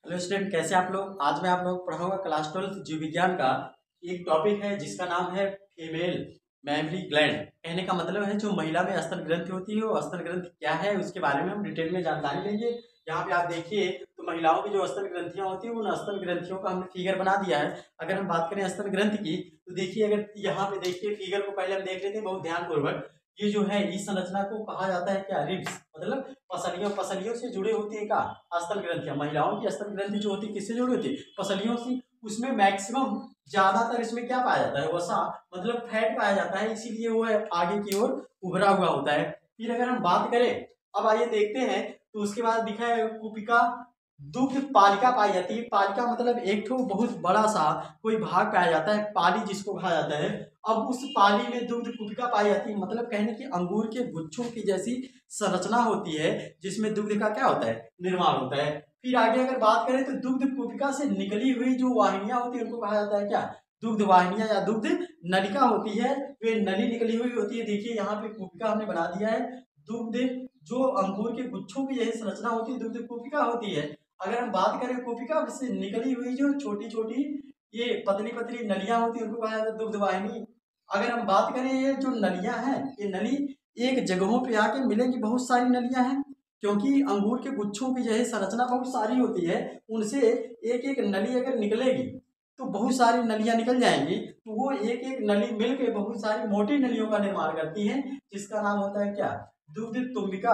Hello student, कैसे आप लोग। आज मैं आप लोग को पढ़ाऊंगा क्लास 12 जीव विज्ञान का एक टॉपिक है जिसका नाम है फीमेल मैमरी ग्लैंड। कहने का मतलब है जो महिला में स्तन ग्रंथि होती है वो स्तन ग्रंथि क्या है उसके बारे में हम डिटेल में जानकारी लेंगे। यहाँ पे आप देखिए तो महिलाओं की जो स्तन ग्रंथियां होती है उन स्तन ग्रंथियों का हमने फिगर बना दिया है। अगर हम बात करें स्तन ग्रंथि की तो देखिए, अगर यहाँ पे देखिए फिगर को पहले हम देख लेते हैं बहुत ध्यानपूर्वक। ये जो है इस संरचना को कहा जाता है क्या, रिब्स, मतलब पसलियों पसलियों से जुड़े होती है का स्तन ग्रंथियां। महिलाओं की स्तन ग्रंथि जो होती है किससे जुड़ी होती है, पसलियों से। उसमें मैक्सिमम ज्यादातर इसमें क्या पाया जाता है, वसा मतलब फैट पाया जाता है, इसीलिए वो आगे की ओर उभरा हुआ होता है। फिर अगर हम बात करें, अब आइए देखते हैं, तो उसके बाद लिखा है कुपिका दुग्ध पालिका पाई जाती है। पालिका मतलब एक ठो बहुत बड़ा सा कोई भाग पाया जाता है, पाली जिसको कहा जाता है। अब उस पाली में दुग्ध कुपिका पाई जाती है, मतलब कहने की अंगूर के गुच्छों की जैसी संरचना होती है जिसमें दुग्ध का क्या होता है, निर्माण होता है। फिर आगे अगर बात करें तो दुग्ध कुपिका से निकली हुई जो वाहिनियां होती है उनको कहा जाता है क्या, दुग्ध वाहिनियां या दुग्ध नलिका होती है। वे नली निकली हुई होती है। देखिए यहाँ पे कुपिका हमने बना दिया है। दुग्ध जो अंगूर के गुच्छों की जैसी संरचना होती है दुग्ध कुपिका होती है। अगर हम बात करें कुपिका से निकली हुई जो छोटी छोटी ये पतली पतली नलियां होती है उनको कहा जाता है दुग्ध वाहिनी। अगर हम बात करें ये जो नलियां हैं, ये नली एक जगहों पे आके मिलेंगी, बहुत सारी नलियां हैं क्योंकि अंगूर के गुच्छों की जो है संरचना बहुत सारी होती है। उनसे एक एक नली अगर निकलेगी तो बहुत सारी नलियां निकल जाएंगी, तो वो एक एक नली मिलकर बहुत सारी मोटी नलियों का निर्माण करती हैं जिसका नाम होता है क्या, दुग्ध तुम्बिका।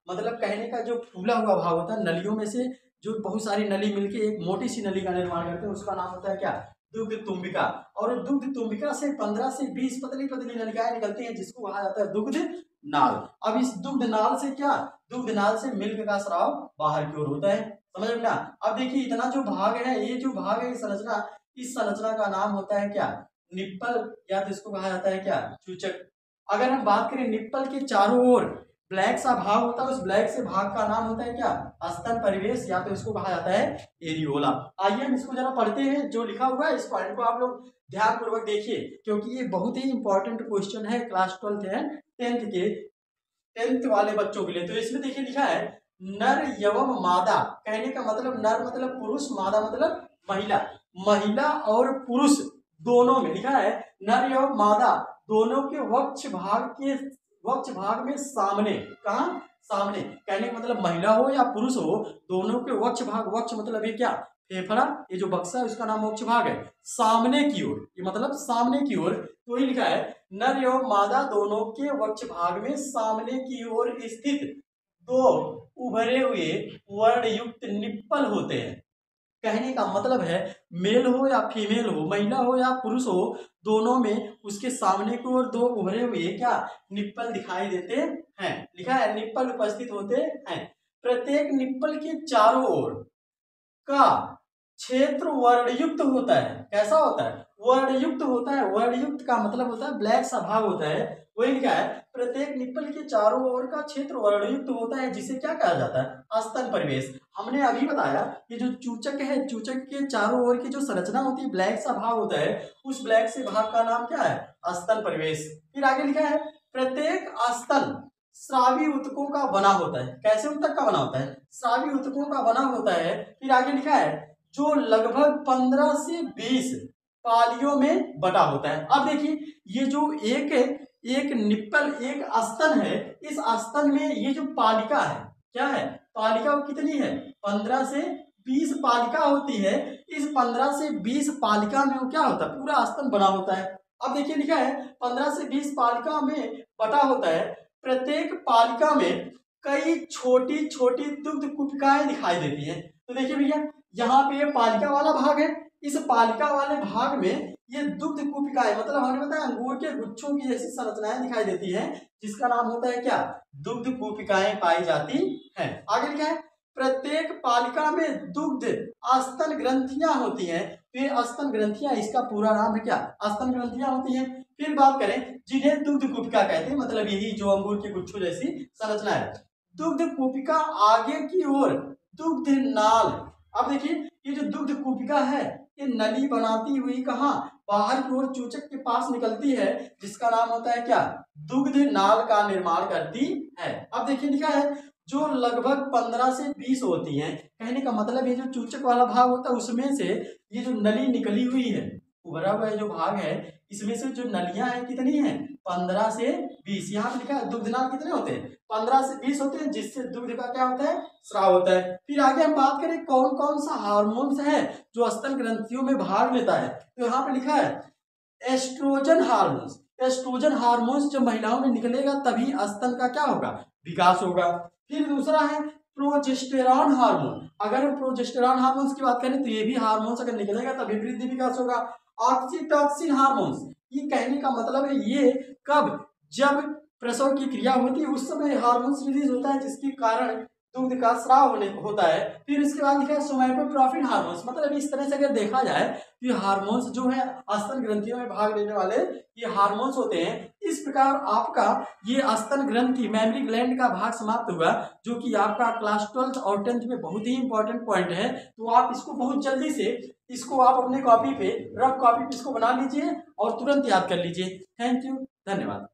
मतलब कहने का जो फूला हुआ भाग होता है नलियों में से जो बहुत सारी नली मिलके एक मोटी सी नली का निर्माण करते हैं उसका नाम होता है क्या, दुग्ध तुम्बिका। और दुग्ध तुम्बिका से 15 से 20 पतली पतली नलिकाएं निकलती हैं जिसको कहा जाता है दुग्ध नाल। अब इस दुग्ध नाल से क्या, दुग्ध नाल से मिल्क का स्राव बाहर की ओर होता है। समझ में ना। अब देखिए इतना जो भाग है, ये जो भाग है संरचना, इस संरचना का नाम होता है क्या, निप्पल, या तो इसको कहा जाता है क्या, चूचक। अगर हम बात करें निप्पल के चारों ओर ब्लैक सा भाग होता है, उस ब्लैक से भाग का नाम होता है क्या, स्तन परिवेश, या तो इसको कहा जाता है एरियोला। आइए हम इसको जरा पढ़ते हैं, जो लिखा हुआ है इस पॉइंट को आप लोग ध्यान पूर्वक देखिए क्योंकि ये बहुत ही इंपॉर्टेंट क्वेश्चन है क्लास 12th एंड 10th के, 10th वाले बच्चों के लिए। तो इसमें देखिए लिखा है नर एवं मादा। कहने का मतलब नर मतलब पुरुष, मादा मतलब महिला। महिला और पुरुष दोनों में लिखा है नर एवं मादा दोनों के वक्ष भाग में सामने, कहा, सामने। कहने का मतलब महिला हो या पुरुष हो दोनों के वक्ष भाग, वक्ष मतलब ये क्या, फेफड़ा, ये जो बक्सा है उसका नाम वक्ष भाग है, सामने की ओर, ये मतलब सामने की ओर। तो ही लिखा है नर एवं मादा दोनों के वक्ष भाग में सामने की ओर स्थित दो उभरे हुए वर्णयुक्त निप्पल होते हैं। कहने का मतलब है मेल हो या फीमेल हो, महिला हो या पुरुष हो, दोनों में उसके सामने की ओर दो उभरे हुए क्या, निप्पल दिखाई देते हैं। लिखा है निप्पल उपस्थित होते हैं। प्रत्येक निप्पल के चारों ओर का क्षेत्र वर्णयुक्त होता है। कैसा होता है, वर्णयुक्त होता है। वर्णयुक्त का मतलब होता है ब्लैक सा भाग होता है, वही क्या है, प्रत्येक निप्पल के चारों ओर का क्षेत्र वर्णयुक्त होता है जिसे क्या कहा जाता है, स्तन परिवेश। हमने अभी बताया कि जो चूचक है, चूचक के चारों ओर की जो संरचना होती है ब्लैक सा भाग होता है, उस ब्लैक से भाग का नाम क्या है, स्तन परिवेश। फिर आगे लिखा है प्रत्येक स्तन स्रावी ऊतकों का बना होता है। कैसे ऊतक का बना होता है, स्रावी ऊतकों का बना होता है। फिर आगे लिखा है जो लगभग 15 से 20 पालियों में बटा होता है। अब देखिए ये जो एक निप्पल, एक स्तन है, इस स्तन में ये जो पालिका है, क्या है, पालिका कितनी है, 15 से 20 पालिका होती है। इस 15 से 20 पालिका में वो क्या होता है, पूरा स्तन बना होता है। अब देखिए लिखा है 15 से 20 पालिका में बटा होता है। प्रत्येक पालिका में कई छोटी छोटी दुग्ध कुपिकाएं दिखाई देती हैं। तो देखिए भैया यहाँ पे ये पालिका वाला भाग है, इस पालिका वाले भाग में ये दुग्ध कुपिकाएं, मतलब हमने बताया अंगूर के गुच्छों की जैसी संरचनाएं दिखाई देती हैं जिसका नाम होता है क्या, दुग्ध कुपिकाएं पाई जाती हैं। आगे क्या है, प्रत्येक पालिका में दुग्ध स्तन ग्रंथियां होती हैं। फिर स्तन ग्रंथियां, इसका पूरा नाम है क्या, स्तन ग्रंथियां होती हैं। फिर बात करें जिन्हें दुग्ध कुपिका कहते हैं, मतलब यही जो अंगूर के गुच्छों जैसी संरचना है। दुग्ध कुपिका आगे की ओर दुग्ध नाल। अब देखिए ये जो दुग्ध कुपिका है ये नली बनाती हुई कहाँ, बाहर की ओर चूचक के पास निकलती है जिसका नाम होता है क्या, दुग्ध नाल का निर्माण करती है। अब देखिए लिखा है जो लगभग 15 से 20 होती हैं। कहने का मतलब ये जो चूचक वाला भाग होता है उसमें से ये जो नली निकली हुई है, उभरा हुआ जो भाग है, इसमें से जो नलियां हैं कितनी हैं? 15 से 20। यहाँ पे लिखा है दुग्धनाल कितने होते हैं? 15 से 20 होते हैं, जिससे दुग्ध का क्या होता है? स्राव होता है। फिर आगे हम बात करें कौन कौन सा हार्मोन्स है जो स्तन ग्रंथियों में भाग लेता है, तो यहाँ पे लिखा है एस्ट्रोजन हार्मोन्स। एस्ट्रोजन हार्मोन्स जब महिलाओं में निकलेगा तभी स्तन का क्या होगा? विकास होगा। फिर दूसरा है प्रोजेस्टेरॉन हार्मोन। अगर हम प्रोजेस्टेरॉन हार्मोन्स की बात करें तो ये भी हार्मोन्स अगर निकलेगा तभी वृद्धि विकास होगा। ऑक्सीटॉसिन हार्मोन्स, ये कहने का मतलब है ये कब? जब प्रसव की क्रिया होती है उस समय हार्मोन्स रिलीज होता है, जिसके कारण दूध का स्राव होता है। फिर इसके बाद लिखा है सोमैटोट्रोफिन हार्मोन्स। मतलब इस तरह से अगर देखा जाए तो ये हार्मोन्स जो है स्तन ग्रंथियों में भाग लेने वाले ये हार्मोन्स होते हैं। इस प्रकार आपका ये स्तन ग्रंथि मेमरी ग्लैंड का भाग समाप्त हुआ, जो कि आपका क्लास 12 और 10th में बहुत ही इंपॉर्टेंट पॉइंट है। तो आप इसको बहुत जल्दी से इसको आप अपने कॉपी पे, रफ कॉपी पे इसको बना लीजिए और तुरंत याद कर लीजिए। थैंक यू, धन्यवाद।